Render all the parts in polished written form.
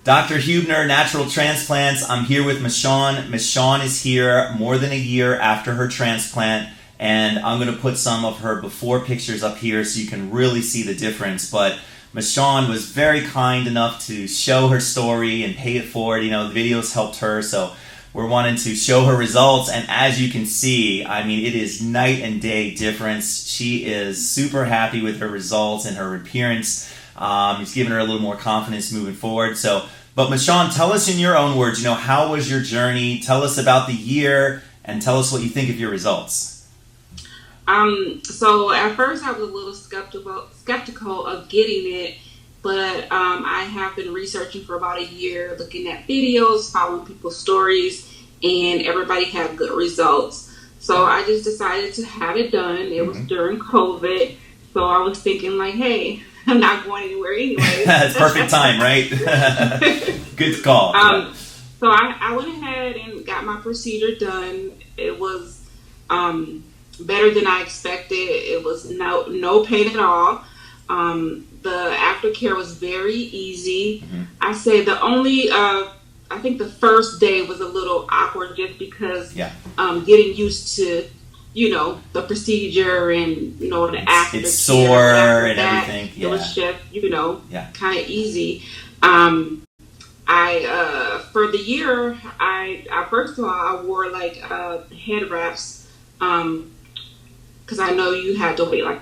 Dr. Huebner, Natural Transplants. I'm here with Meshawn. Meshawn is here more than a year after her transplant, and I'm going to put some of her before pictures up here so you can really see the difference. But Meshawn was very kind enough to show her story and pay it forward. You know, the videos helped her, so we're wanting to show her results. And as you can see, I mean, it is night and day difference. She is super happy with her results and her appearance. It's given her a little more confidence moving forward. But Meshawn, tell us in your own words, how was your journey? Tell us about the year and tell us what you think of your results. So at first I was a little skeptical of getting it, but I have been researching for about a year, looking at videos, following people's stories, and everybody had good results. So I just decided to have it done. It was during COVID, so I was thinking like, hey, I'm not going anywhere anyway. It's perfect time, right? Good call. So I went ahead and got my procedure done. It was better than I expected. It was no pain at all. The aftercare was very easy. I say the only, I think the first day was a little awkward just because getting used to, the procedure and, the aftercare. It's sore and everything. It was just, kind of easy. For the year, I first of all, I wore like head wraps, because I know you had to wait like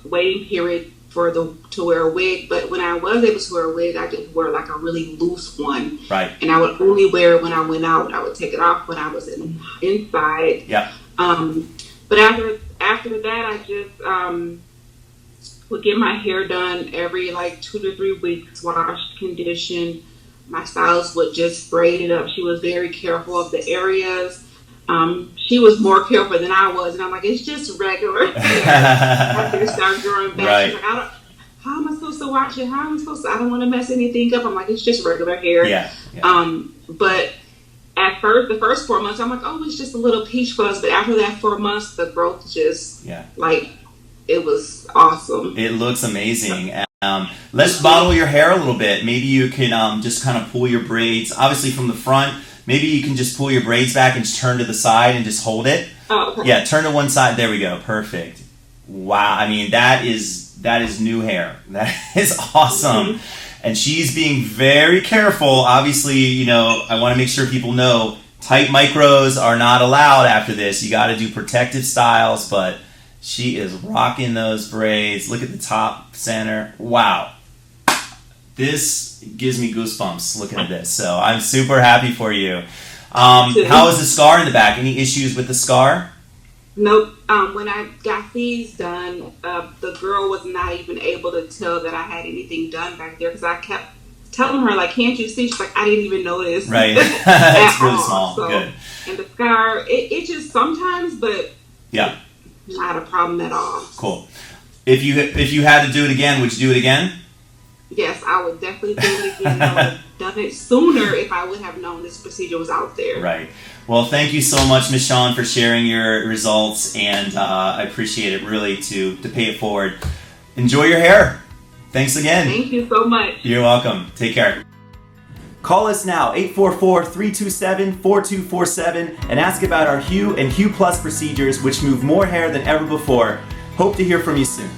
waiting period to wear a wig, but when I was able to wear a wig, I just wore like a really loose one. Right. And I would only wear it when I went out. I would take it off when I was inside. Yeah. But after that, I just would get my hair done every like 2 to 3 weeks, washed, conditioned. My stylist would just braid it up. She was very careful of the areas. She was more careful than I was, and I'm like, it's just regular hair. After it started growing back, right. She's like, how am I supposed to wash it? How am I supposed to? I don't want to mess anything up. I'm like, it's just regular hair. Yeah. But at first, the first 4 months, I'm like, oh, it's just a little peach fuzz. But after that 4 months, the growth just it was awesome. It looks amazing. Let's bottle your hair a little bit. Maybe you can just kind of pull your braids, obviously from the front. Maybe you can just pull your braids back and just turn to the side and just hold it. Oh, okay. Yeah, turn to one side. There we go. Perfect. Wow. I mean, that is new hair. That is awesome. And she's being very careful. Obviously, I want to make sure people know tight micros are not allowed after this. You got to do protective styles, but she is rocking those braids. Look at the top center. Wow. This gives me goosebumps looking at this. So I'm super happy for you. How is the scar in the back? Any issues with the scar? Nope. When I got these done, the girl was not even able to tell that I had anything done back there because I kept telling her, like, can't you see? She's like, I didn't even notice. Right. It's really small. So, good. And the scar, it just sometimes, but yeah, not a problem at all. Cool. If you had to do it again, would you do it again? Yes, I would definitely do it again. I would have done it sooner if I would have known this procedure was out there. Right. Well, thank you so much, Meshawn, for sharing your results, and I appreciate it really to pay it forward. Enjoy your hair. Thanks again. Thank you so much. You're welcome. Take care. Call us now, 844-327-4247, and ask about our Hue and Hue Plus procedures, which move more hair than ever before. Hope to hear from you soon.